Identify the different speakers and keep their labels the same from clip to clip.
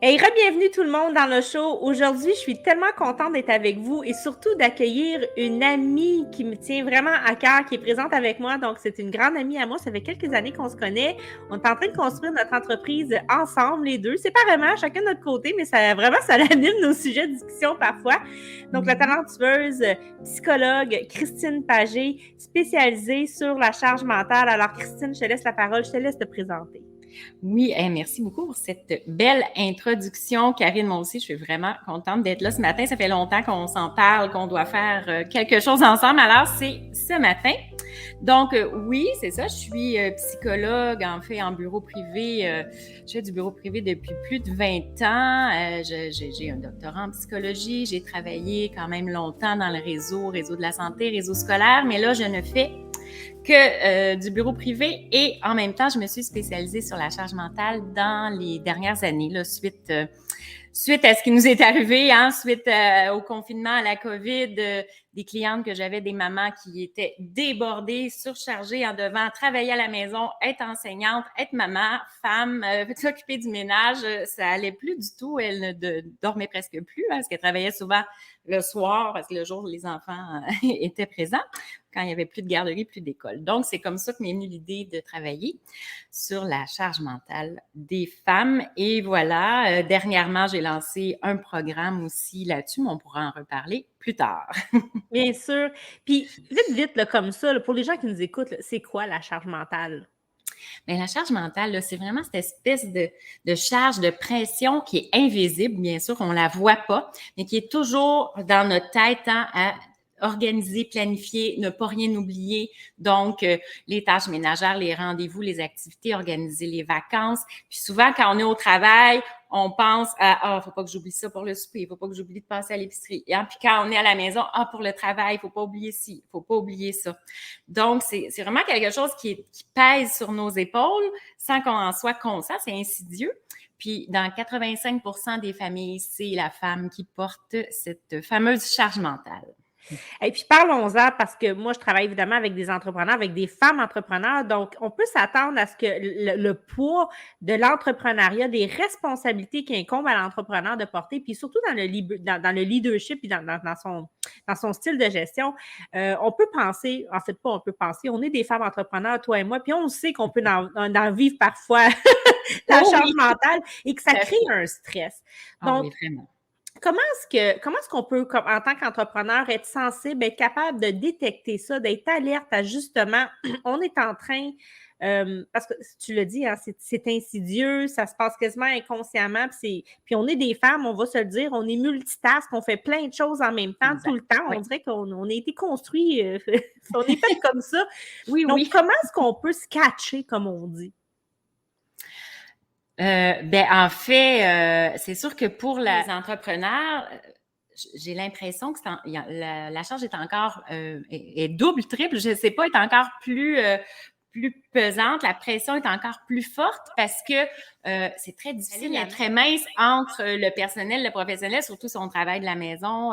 Speaker 1: Hey, bienvenue tout le monde dans le show. Aujourd'hui, je suis tellement contente d'être avec vous et surtout d'accueillir une amie qui me tient vraiment à cœur, qui est présente avec moi. Donc, c'est une grande amie à moi. Ça fait quelques années qu'on se connaît. On est en train de construire notre entreprise ensemble, les deux, séparément, chacun de notre côté, mais ça vraiment, ça anime nos sujets de discussion parfois. Donc, la talentueuse psychologue Christine Pagé, spécialisée sur la charge mentale. Alors, Christine, je te laisse la parole, je te laisse te présenter.
Speaker 2: Oui, merci beaucoup pour cette belle introduction. Karine, moi aussi, je suis vraiment contente d'être là ce matin. Ça fait longtemps qu'on s'en parle, qu'on doit faire quelque chose ensemble. Alors, c'est ce matin. Donc, oui, c'est ça. Je suis psychologue, en fait, en bureau privé. Je fais du bureau privé depuis plus de 20 ans. J'ai un doctorat en psychologie. J'ai travaillé quand même longtemps dans le réseau de la santé, réseau scolaire. Mais là, je ne fais que du bureau privé et en même temps, je me suis spécialisée sur la charge mentale dans les dernières années, là, suite à ce qui nous est arrivé, suite au confinement, à la COVID, des clientes que j'avais, des mamans qui étaient débordées, surchargées en devant travailler à la maison, être enseignante, être maman, femme, s'occuper du ménage, ça allait plus du tout. Elle ne dormait presque plus parce qu'elle travaillait souvent le soir parce que le jour, les enfants étaient présents quand il n'y avait plus de garderie, plus d'école. Donc, c'est comme ça que m'est venue l'idée de travailler sur la charge mentale des femmes. Et voilà, dernièrement, j'ai lancé un programme aussi là-dessus, mais on pourra en reparler plus tard.
Speaker 1: Bien sûr. Puis, vite, là, comme ça, là, pour les gens qui nous écoutent, là, c'est quoi la charge mentale?
Speaker 2: Bien, la charge mentale, là, c'est vraiment cette espèce de charge, de pression qui est invisible, bien sûr, on ne la voit pas, mais qui est toujours dans notre tête à organiser, planifier, ne pas rien oublier. Donc, les tâches ménagères, les rendez-vous, les activités, organiser les vacances. Puis souvent, quand on est au travail, on pense à faut pas que j'oublie ça pour le souper, faut pas que j'oublie de passer à l'épicerie. Puis quand on est à la maison, pour le travail, faut pas oublier ci, faut pas oublier ça. Donc, c'est vraiment quelque chose qui pèse sur nos épaules sans qu'on en soit conscient. C'est insidieux. Puis, dans 85% des familles, c'est la femme qui porte cette fameuse charge mentale.
Speaker 1: Et puis parlons-en parce que moi, je travaille évidemment avec des entrepreneurs, avec des femmes entrepreneurs. Donc, on peut s'attendre à ce que le poids de l'entrepreneuriat, des responsabilités qui incombent à l'entrepreneur de porter, puis surtout dans le leadership et dans son style de gestion, on peut penser, en fait pas on peut penser, on est des femmes entrepreneurs, toi et moi, puis on sait qu'on peut en vivre parfois la charge mentale et que ça crée un stress. Donc,
Speaker 2: oui, vraiment.
Speaker 1: Comment est-ce qu'on peut, en tant qu'entrepreneur, être sensible, être capable de détecter ça, d'être alerte à justement, on est en train, parce que tu l'as dit, c'est insidieux, ça se passe quasiment inconsciemment, puis on est des femmes, on va se le dire, on est multitask, on fait plein de choses en même temps, tout le temps.
Speaker 2: Oui.
Speaker 1: On dirait qu'on a été construit, on est fait comme ça.
Speaker 2: Oui,
Speaker 1: Donc,
Speaker 2: oui.
Speaker 1: comment est-ce qu'on peut se catcher, comme on dit?
Speaker 2: En fait, c'est sûr que pour les entrepreneurs, j'ai l'impression que la charge est encore est double, triple, je ne sais pas, est encore plus pesante, la pression est encore plus forte parce que c'est très difficile, elle est très mince entre le personnel, le professionnel, surtout si on travaille de la maison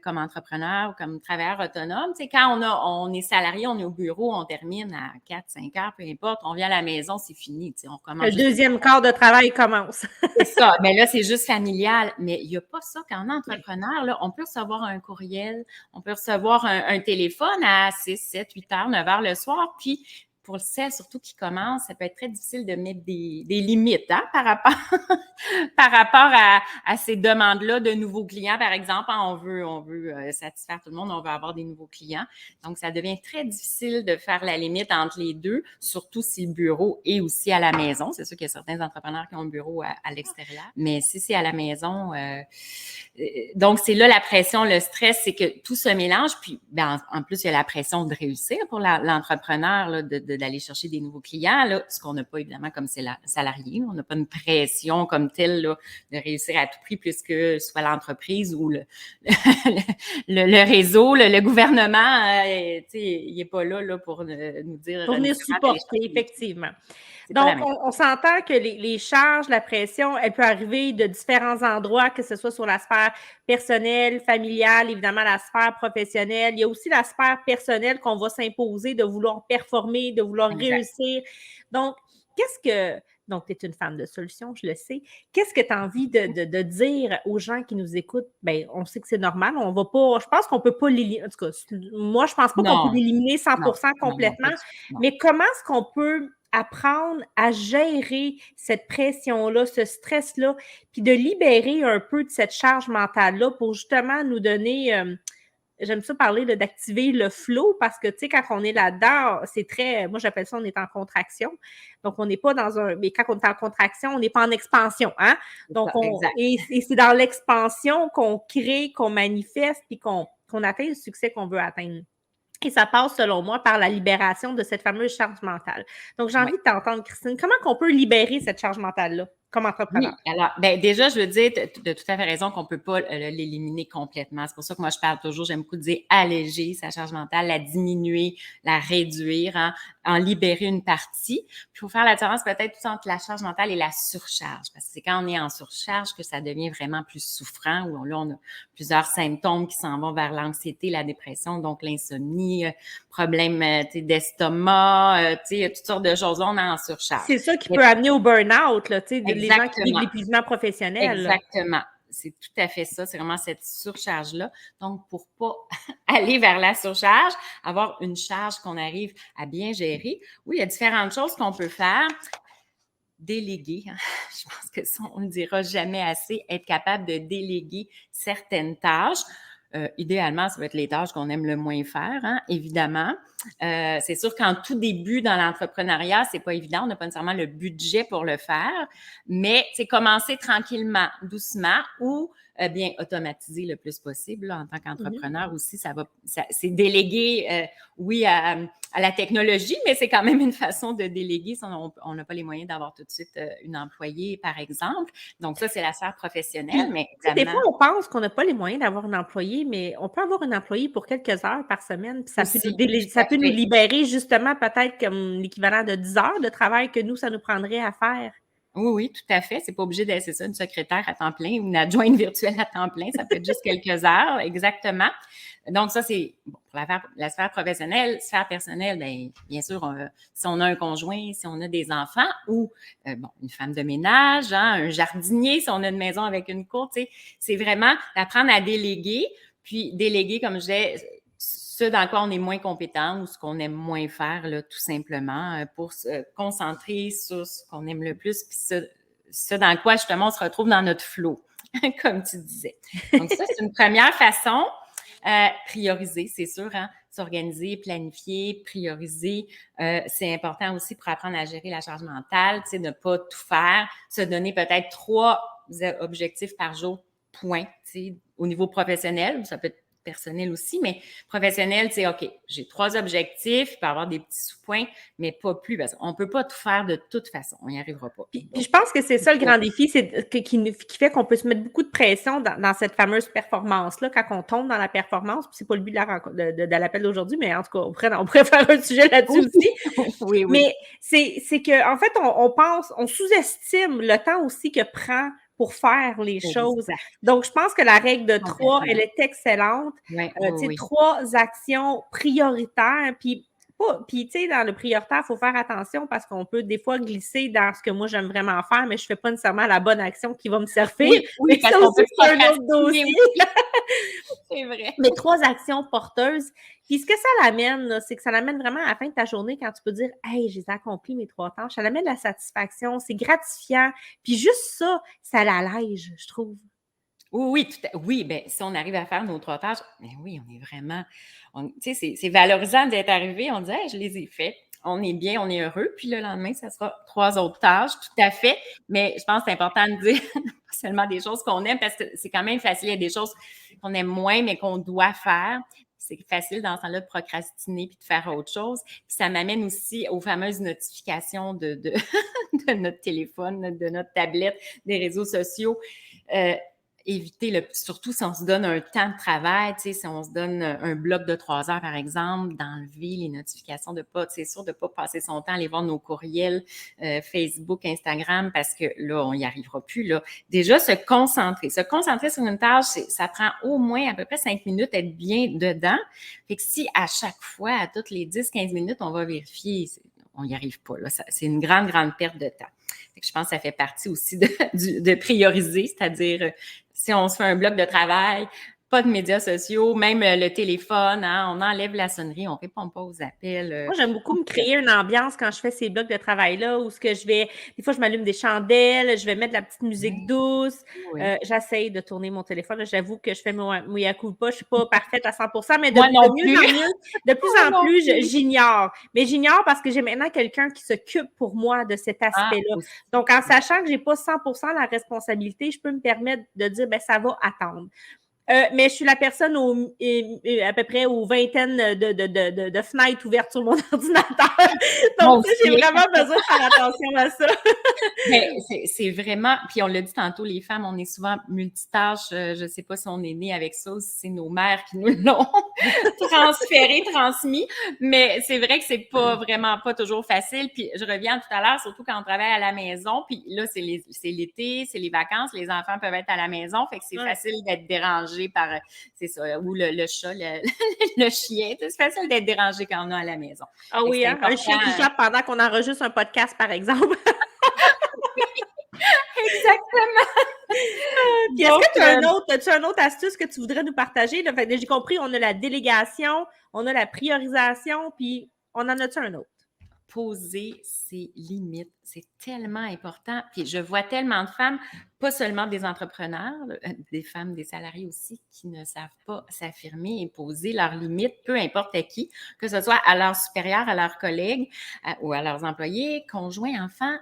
Speaker 2: comme entrepreneur ou comme travailleur autonome. Tu sais, quand on est salarié, on est au bureau, on termine à 4-5 heures, peu importe, on vient à la maison, c'est fini. Tu sais, on recommence.
Speaker 1: Le deuxième quart de travail commence.
Speaker 2: C'est ça, mais là, c'est juste familial. Mais il n'y a pas ça qu'en entrepreneur, là, on peut recevoir un courriel, on peut recevoir un téléphone à 6, 7, 8 heures, 9 heures le soir, puis pour le sel, surtout qui commence, ça peut être très difficile de mettre des limites par rapport à ces demandes-là de nouveaux clients, par exemple. On veut satisfaire tout le monde, on veut avoir des nouveaux clients. Donc, ça devient très difficile de faire la limite entre les deux, surtout si le bureau est aussi à la maison. C'est sûr qu'il y a certains entrepreneurs qui ont le bureau à l'extérieur, mais si c'est à la maison, donc c'est là la pression, le stress, c'est que tout se mélange. Puis, en plus, il y a la pression de réussir pour l'entrepreneur, là, d'aller chercher des nouveaux clients, là, ce qu'on n'a pas évidemment comme salarié. On n'a pas une pression comme telle là, de réussir à tout prix puisque soit l'entreprise ou le réseau, le gouvernement, il n'est pas là pour nous dire...
Speaker 1: Pour venir supporter, effectivement. Donc, on s'entend que les charges, la pression, elle peut arriver de différents endroits, que ce soit sur la sphère personnelle, familiale, évidemment la sphère professionnelle. Il y a aussi la sphère personnelle qu'on va s'imposer de vouloir performer, de vouloir réussir. Donc, Donc, tu es une femme de solution, je le sais. Qu'est-ce que tu as envie de dire aux gens qui nous écoutent? Bien, on sait que c'est normal, on va pas, je pense qu'on peut pas l'éliminer, en tout cas, moi, je pense pas qu'on peut
Speaker 2: Non,
Speaker 1: l'éliminer
Speaker 2: non,
Speaker 1: 100%
Speaker 2: non, non, pas
Speaker 1: complètement,
Speaker 2: du tout, non.
Speaker 1: mais comment est-ce qu'on peut apprendre à gérer cette pression-là, ce stress-là, puis de libérer un peu de cette charge mentale-là pour justement nous donner, j'aime ça parler d'activer le flow parce que, tu sais, quand on est là-dedans, c'est très, moi j'appelle ça, on est en contraction. Donc, on n'est pas dans un, mais quand on est en contraction, on n'est pas en expansion, hein?
Speaker 2: C'est
Speaker 1: Donc,
Speaker 2: ça, exact.
Speaker 1: et c'est dans l'expansion qu'on crée, qu'on manifeste, puis qu'on atteint le succès qu'on veut atteindre. Et ça passe, selon moi, par la libération de cette fameuse charge mentale. Donc, j'ai envie
Speaker 2: Ouais.
Speaker 1: de t'entendre, Christine. Comment qu'on peut libérer cette charge mentale-là comme entrepreneur?
Speaker 2: Oui, alors, ben déjà, je veux dire, tu as tout à fait raison qu'on ne peut pas l'éliminer complètement. C'est pour ça que moi, je parle toujours, j'aime beaucoup dire alléger sa charge mentale, la diminuer, la réduire, hein, en libérer une partie. Puis, il faut faire la différence peut-être entre la charge mentale et la surcharge, parce que c'est quand on est en surcharge que ça devient vraiment plus souffrant, où là, on a plusieurs symptômes qui s'en vont vers l'anxiété, la dépression, donc l'insomnie, problèmes d'estomac, tu sais, toutes sortes de choses. Là, on est en surcharge.
Speaker 1: C'est ça qui
Speaker 2: Mais
Speaker 1: peut amener au burn-out, là, tu sais, les gens qui vivent
Speaker 2: exactement.
Speaker 1: l'épuisement professionnel, là.
Speaker 2: Exactement. C'est tout à fait ça. C'est vraiment cette surcharge-là. Donc, pour pas aller vers la surcharge, avoir une charge qu'on arrive à bien gérer, oui, il y a différentes choses qu'on peut faire. Déléguer, hein. Je pense que ça, on ne le dira jamais assez, être capable de déléguer certaines tâches. Idéalement, ça va être les tâches qu'on aime le moins faire, hein, évidemment. C'est sûr qu'en tout début dans l'entrepreneuriat, c'est pas évident, on n'a pas nécessairement le budget pour le faire, mais c'est commencer tranquillement, doucement, ou bien automatiser le plus possible là, en tant qu'entrepreneur aussi. C'est déléguer, oui, à la technologie, mais c'est quand même une façon de déléguer si on n'a pas les moyens d'avoir tout de suite une employée, par exemple. Donc ça, c'est la sphère professionnelle,
Speaker 1: Puis,
Speaker 2: mais
Speaker 1: tu sais, des fois,
Speaker 2: évidemment
Speaker 1: on pense qu'on n'a pas les moyens d'avoir un employé, mais on peut avoir une employée pour quelques heures par semaine, puis
Speaker 2: aussi, tout
Speaker 1: ça
Speaker 2: à
Speaker 1: peut nous
Speaker 2: fait.
Speaker 1: libérer justement peut-être comme l'équivalent de 10 heures de travail que nous, ça nous prendrait à faire.
Speaker 2: Oui, oui, tout à fait. C'est pas obligé d'être, c'est ça, une secrétaire à temps plein ou une adjointe virtuelle à temps plein. Ça peut être juste quelques heures, exactement. Donc, ça, c'est bon, pour la sphère professionnelle. Sphère personnelle, bien sûr, si on a un conjoint, si on a des enfants ou, bon, une femme de ménage, hein, un jardinier, si on a une maison avec une cour, tu sais, c'est vraiment d'apprendre à déléguer. Puis, déléguer, comme je disais, ce dans quoi on est moins compétent ou ce qu'on aime moins faire, là, tout simplement, pour se concentrer sur ce qu'on aime le plus, puis ce dans quoi, justement, on se retrouve dans notre flow, comme tu disais. Donc, ça, c'est une première façon. Prioriser, c'est sûr, hein, s'organiser, planifier, prioriser. C'est important aussi pour apprendre à gérer la charge mentale, tu sais, ne pas tout faire, se donner peut-être 3 objectifs par jour, point, tu sais, au niveau professionnel, ça peut être personnel aussi, mais professionnel, tu sais, OK, j'ai 3 objectifs, il peut y avoir des petits sous-points, mais pas plus, parce qu'on ne peut pas tout faire de toute façon, on n'y arrivera pas.
Speaker 1: Puis
Speaker 2: Donc,
Speaker 1: je pense que c'est ça le
Speaker 2: il faut-
Speaker 1: grand défi, c'est qui fait qu'on peut se mettre beaucoup de pression dans cette fameuse performance-là, quand on tombe dans la performance, puis c'est pas le but de l'appel d'aujourd'hui, mais en tout cas, on pourrait faire un sujet là-dessus
Speaker 2: Oui,
Speaker 1: aussi.
Speaker 2: oui, oui,
Speaker 1: Mais c'est que en fait, on pense, on sous-estime le temps aussi que prend pour faire les choses.
Speaker 2: exact,
Speaker 1: Donc, je pense que la règle de 3, elle
Speaker 2: complètement.
Speaker 1: est excellente.
Speaker 2: Oui,
Speaker 1: Tu
Speaker 2: oui,
Speaker 1: sais,
Speaker 2: oui.
Speaker 1: 3 actions prioritaires, puis, tu sais, dans le prioritaire, il faut faire attention parce qu'on peut des fois glisser dans ce que moi j'aime vraiment faire, mais je ne fais pas nécessairement la bonne action qui va me servir.
Speaker 2: Oui, oui,
Speaker 1: Mais
Speaker 2: parce
Speaker 1: ça
Speaker 2: qu'on
Speaker 1: aussi,
Speaker 2: peut
Speaker 1: c'est un autre
Speaker 2: procrastiner
Speaker 1: dossier.
Speaker 2: aussi. C'est vrai.
Speaker 1: Mais 3 actions porteuses. Puis ce que ça l'amène, là, c'est que ça l'amène vraiment à la fin de ta journée quand tu peux dire hey, j'ai accompli mes 3 tâches. Ça l'amène de la satisfaction, c'est gratifiant. Puis juste ça l'allège, je trouve.
Speaker 2: Oui, oui, oui, ben, si on arrive à faire nos 3 tâches, ben oui, on est vraiment, tu sais, c'est valorisant d'être arrivé, on dit, hey, je les ai faites. On est bien, on est heureux. Puis le lendemain, ça sera 3 autres tâches, tout à fait. Mais je pense que c'est important de dire pas seulement des choses qu'on aime parce que c'est quand même facile. Il y a des choses qu'on aime moins, mais qu'on doit faire. C'est facile dans ce temps-là de procrastiner puis de faire autre chose. Puis ça m'amène aussi aux fameuses notifications de notre téléphone, de notre tablette, des réseaux sociaux. Éviter, surtout si on se donne un temps de travail, tu sais, si on se donne un bloc de 3 heures, par exemple, d'enlever les notifications, c'est sûr de ne pas passer son temps à aller voir nos courriels, Facebook, Instagram, parce que là, on n'y arrivera plus, là. Déjà, se concentrer sur une tâche, ça prend au moins à peu près 5 minutes être bien dedans. Fait que si à chaque fois, à toutes les 10-15 minutes, on va vérifier, on n'y arrive pas, là. C'est une grande, grande perte de temps. Je pense que ça fait partie aussi de prioriser, c'est-à-dire si on se fait un bloc de travail, pas de médias sociaux, même le téléphone, hein, on enlève la sonnerie, on répond pas aux appels.
Speaker 1: Moi, j'aime beaucoup me créer une ambiance quand je fais ces blocs de travail-là où des fois, je m'allume des chandelles, je vais mettre de la petite musique douce.
Speaker 2: Oui.
Speaker 1: J'essaye de tourner mon téléphone. Là, j'avoue que je fais mon mea culpa. Je suis pas parfaite à 100%, mais de
Speaker 2: Moi non
Speaker 1: mieux
Speaker 2: plus.
Speaker 1: en mieux, de plus
Speaker 2: Moi
Speaker 1: en
Speaker 2: non
Speaker 1: plus,
Speaker 2: plus.
Speaker 1: j'ignore. Mais j'ignore parce que j'ai maintenant quelqu'un qui s'occupe pour moi de cet aspect-là.
Speaker 2: Aussi.
Speaker 1: Donc, en sachant que j'ai pas 100% la responsabilité, je peux me permettre de dire, ben ça va attendre. Mais je suis la personne à peu près aux vingtaines de fenêtres ouvertes sur mon ordinateur. Donc, j'ai vraiment besoin de faire attention à ça.
Speaker 2: Mais c'est vraiment, puis on l'a dit tantôt, les femmes, on est souvent multitâches. Je ne sais pas si on est né avec ça ou si c'est nos mères qui nous l'ont transmis, mais c'est vrai que c'est vraiment pas toujours facile. Puis je reviens tout à l'heure, surtout quand on travaille à la maison, puis là, c'est l'été, c'est les vacances, les enfants peuvent être à la maison, fait que c'est facile d'être dérangé par, c'est ça, ou le chat, le chien. C'est facile d'être dérangé quand on est à la maison.
Speaker 1: Ah oui, hein? Un chien qui jappe pendant qu'on enregistre un podcast, par exemple.
Speaker 2: Exactement.
Speaker 1: Puis est-ce que tu as un autre astuce que tu voudrais nous partager? Là? Fait que j'ai compris, on a la délégation, on a la priorisation, puis on en a-tu un autre?
Speaker 2: Poser ses limites, c'est tellement important. Puis je vois tellement de femmes, pas seulement des entrepreneurs, des femmes, des salariés aussi, qui ne savent pas s'affirmer et poser leurs limites, peu importe à qui, que ce soit à leurs supérieurs, à leurs collègues ou à leurs employés, conjoints, enfants.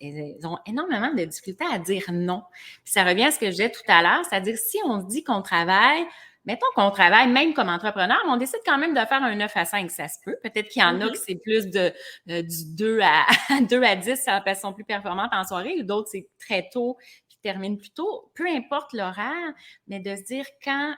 Speaker 2: Elles ont énormément de difficultés à dire non. Puis ça revient à ce que je disais tout à l'heure, c'est-à-dire si on se dit qu'on travaille, mettons qu'on travaille même comme entrepreneur, mais on décide quand même de faire un 9 à 5, ça se peut. Peut-être qu'il y en a que c'est plus du 2 à 2 à 10, elles sont plus performantes en soirée, ou d'autres, c'est très tôt, puis terminent plus tôt. Peu importe l'horaire, mais de se dire quand...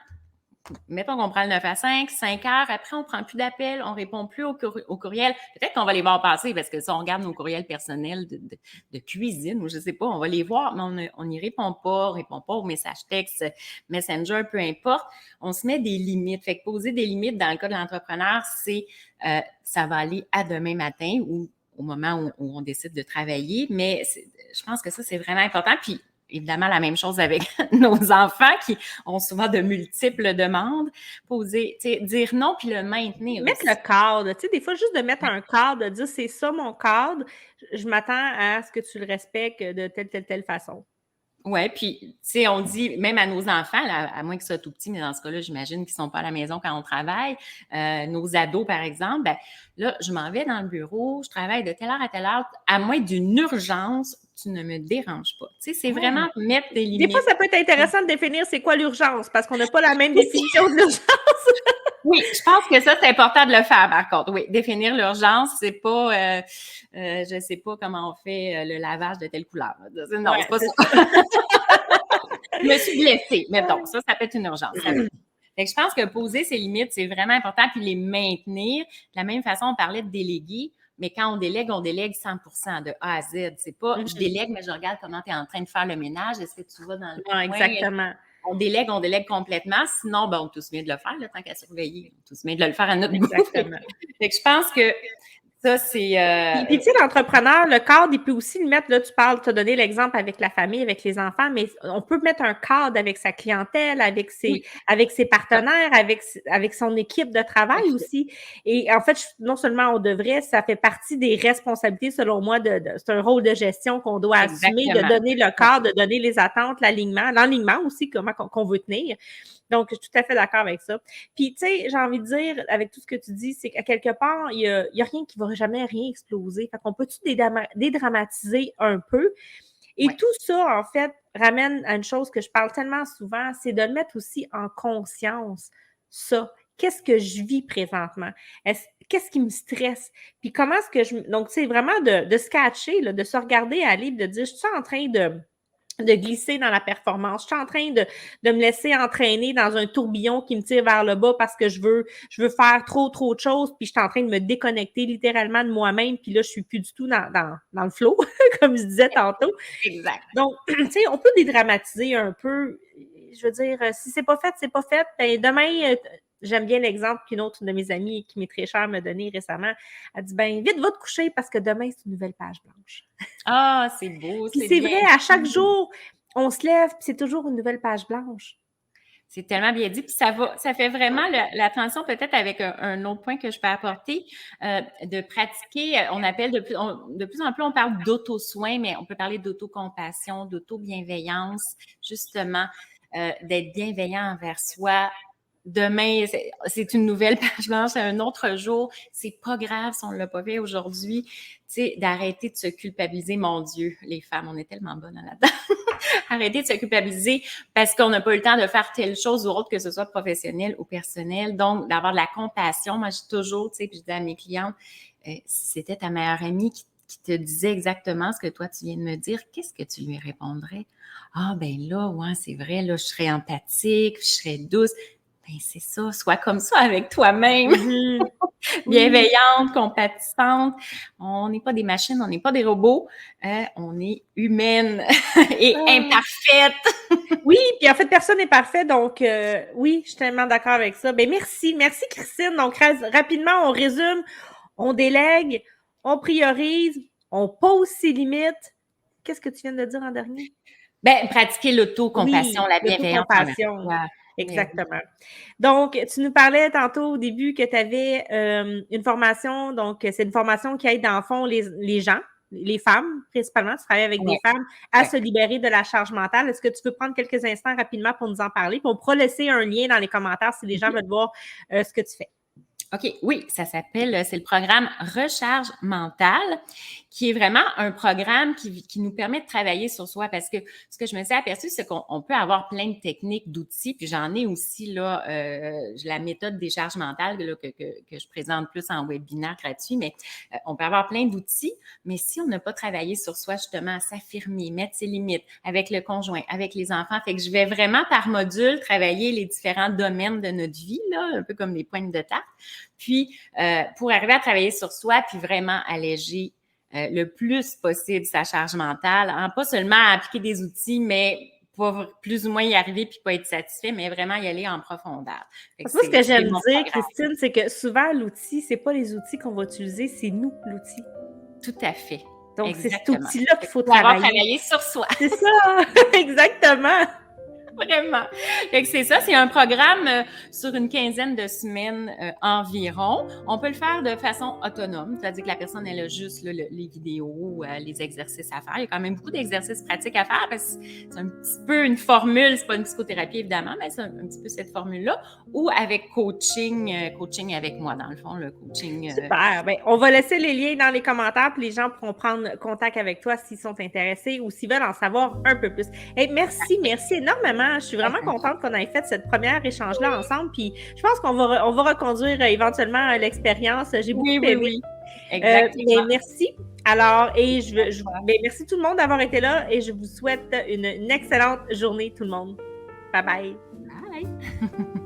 Speaker 2: Mettons qu'on prend le 9 à 5 heures, après, on ne prend plus d'appels, on ne répond plus aux courriels. Peut-être qu'on va les voir passer parce que si on regarde nos courriels personnels de cuisine ou je ne sais pas, on va les voir, mais on n'y répond pas, on ne répond pas aux messages textes, Messenger, peu importe. On se met des limites. Fait que poser des limites dans le cas de l'entrepreneur, c'est ça va aller à demain matin ou au moment où on décide de travailler. Mais je pense que ça, c'est vraiment important. Puis, évidemment, la même chose avec nos enfants qui ont souvent de multiples demandes. Dire non puis le maintenir.
Speaker 1: Mettre le cadre. Tu sais, des fois, juste de mettre un cadre, de dire c'est ça mon cadre, je m'attends à ce que tu le respectes de telle façon.
Speaker 2: Oui, puis, tu sais, on dit, même à nos enfants, là, à moins qu'ils soient tout petits, mais dans ce cas-là, j'imagine qu'ils ne sont pas à la maison quand on travaille, nos ados, par exemple, ben là, je m'en vais dans le bureau, je travaille de telle heure à telle heure, à moins d'une urgence, tu ne me déranges pas. Tu sais, c'est vraiment mettre des limites.
Speaker 1: Des fois, ça peut être intéressant de définir c'est quoi l'urgence, parce qu'on n'a pas la même définition de l'urgence.
Speaker 2: Oui, je pense que ça, c'est important de le faire, par contre. Oui, définir l'urgence, c'est pas, je sais pas comment on fait le lavage de telle couleur. Non, c'est pas ça. Je me suis blessée, mettons. Ça peut être une urgence. Fait que je pense que poser ses limites, c'est vraiment important, puis les maintenir. De la même façon, on parlait de déléguer, mais quand on délègue 100% de A à Z. C'est pas, je délègue, mais je regarde comment tu es en train de faire le ménage. Est-ce que tu vas dans le coin?
Speaker 1: Exactement.
Speaker 2: On délègue complètement. Sinon, ben, on est tous mieux de le faire, tant qu'à surveiller. On est tous mieux de le faire à notre goût. Fait que je pense que ça, c'est...
Speaker 1: Puis, tu sais, l'entrepreneur, le cadre, il peut aussi le mettre, là, tu as donné l'exemple avec la famille, avec les enfants, mais on peut mettre un cadre avec sa clientèle, avec ses partenaires, avec son équipe de travail aussi. Et en fait, non seulement on devrait, ça fait partie des responsabilités, selon moi, c'est un rôle de gestion qu'on doit assumer, de donner le cadre, de donner les attentes, l'enlignement aussi, comment qu'on veut tenir. Donc, je suis tout à fait d'accord avec ça. Puis, tu sais, j'ai envie de dire, avec tout ce que tu dis, c'est qu'à quelque part, il y a rien qui va jamais rien exploser. Fait qu'on peut-tu dédramatiser un peu? Et tout ça, en fait, ramène à une chose que je parle tellement souvent, c'est de le mettre aussi en conscience, ça. Qu'est-ce que je vis présentement? Qu'est-ce qui me stresse? Puis comment est-ce que donc, c'est vraiment de se catcher, là, de se regarder aller, de dire, je suis en train de glisser dans la performance. Je suis en train de me laisser entraîner dans un tourbillon qui me tire vers le bas parce que je veux faire trop de choses, puis je suis en train de me déconnecter littéralement de moi-même, puis là, je suis plus du tout dans le flow, comme je disais tantôt.
Speaker 2: Exact.
Speaker 1: Donc, tu sais, on peut dédramatiser un peu. Je veux dire, si c'est pas fait, ben demain, J'aime bien l'exemple qu'une autre de mes amies qui m'est très chère m'a donné récemment. Elle dit, ben vite, va te coucher parce que demain, c'est une nouvelle page blanche.
Speaker 2: Ah, c'est beau,
Speaker 1: Puis
Speaker 2: c'est
Speaker 1: c'est
Speaker 2: bien
Speaker 1: vrai, à chaque
Speaker 2: dit.
Speaker 1: jour, on se lève, puis c'est toujours une nouvelle page blanche.
Speaker 2: C'est tellement bien dit. Puis ça fait vraiment la transition peut-être avec un autre point que je peux apporter, de pratiquer, on appelle de plus en plus, on parle d'auto-soin, mais on peut parler d'autocompassion, d'auto-bienveillance, justement, d'être bienveillant envers soi. Demain, c'est une nouvelle page blanche, c'est un autre jour. C'est pas grave si on l'a pas fait aujourd'hui. Tu sais, d'arrêter de se culpabiliser. Mon Dieu, les femmes, on est tellement bonnes là-dedans. Arrêter de se culpabiliser parce qu'on n'a pas eu le temps de faire telle chose ou autre, que ce soit professionnel ou personnel. Donc, d'avoir de la compassion. Moi, je dis toujours, tu sais, puis je dis à mes clientes, si c'était ta meilleure amie qui te disait exactement ce que toi, tu viens de me dire, qu'est-ce que tu lui répondrais? Ah, ben là, ouais, c'est vrai, là, je serais empathique, je serais douce. Ben, c'est ça, sois comme ça avec toi-même.
Speaker 1: Mm-hmm.
Speaker 2: Bienveillante, compatissante. On n'est pas des machines, on n'est pas des robots. On est humaine et imparfaite.
Speaker 1: Oui, puis en fait, personne n'est parfait, donc oui, je suis tellement d'accord avec ça. Ben merci Christine. Donc rapidement, on résume, on délègue, on priorise, on pose ses limites. Qu'est-ce que tu viens de dire en dernier?
Speaker 2: Ben, pratiquer l'autocompassion,
Speaker 1: Oui,
Speaker 2: la bienveillance envers
Speaker 1: l'autocompassion.
Speaker 2: soi.
Speaker 1: Exactement. Donc, tu nous parlais tantôt au début que tu avais une formation, donc c'est une formation qui aide dans le fond les gens, les femmes principalement, tu travailles avec des femmes à se libérer de la charge mentale. Est-ce que tu peux prendre quelques instants rapidement pour nous en parler? Puis on pourra laisser un lien dans les commentaires si les gens veulent voir ce que tu fais.
Speaker 2: OK, oui, ça s'appelle, c'est le programme Recharge mentale, qui est vraiment un programme qui nous permet de travailler sur soi parce que ce que je me suis aperçue, c'est qu'on peut avoir plein de techniques, d'outils, puis j'en ai aussi, là, la méthode des charges mentales là, que je présente plus en webinaire gratuit, mais on peut avoir plein d'outils, mais si on n'a pas travaillé sur soi, justement, à s'affirmer, mettre ses limites avec le conjoint, avec les enfants, fait que je vais vraiment par module travailler les différents domaines de notre vie, là, un peu comme des poignes de tarte. Puis, pour arriver à travailler sur soi, puis vraiment alléger le plus possible sa charge mentale, hein, pas seulement à appliquer des outils, mais pas plus ou moins y arriver puis pas être satisfait, mais vraiment y aller en profondeur.
Speaker 1: Moi, ce que j'aime dire, Christine, c'est que souvent, l'outil, c'est pas les outils qu'on va utiliser, c'est nous, l'outil.
Speaker 2: Tout à fait.
Speaker 1: Donc, c'est cet outil-là qu'il faut
Speaker 2: travailler sur soi.
Speaker 1: C'est ça, exactement.
Speaker 2: Vraiment. Fait que c'est ça, c'est un programme sur une quinzaine de semaines environ. On peut le faire de façon autonome, c'est-à-dire que la personne, elle a juste là, les vidéos, les exercices à faire. Il y a quand même beaucoup d'exercices pratiques à faire parce que c'est un petit peu une formule, c'est pas une psychothérapie évidemment, mais c'est un petit peu cette formule-là. Ou avec coaching avec moi, dans le fond, le coaching.
Speaker 1: Super. Ben, on va laisser les liens dans les commentaires, puis les gens pourront prendre contact avec toi s'ils sont intéressés ou s'ils veulent en savoir un peu plus. Hey, merci énormément. Je suis vraiment contente qu'on ait fait cette première échange-là ensemble. Puis je pense qu'on va reconduire éventuellement l'expérience. J'ai beaucoup aimé.
Speaker 2: Oui. Exactement.
Speaker 1: Merci. Alors, et merci tout le monde d'avoir été là et je vous souhaite une excellente journée, tout le monde. Bye bye.
Speaker 2: Bye.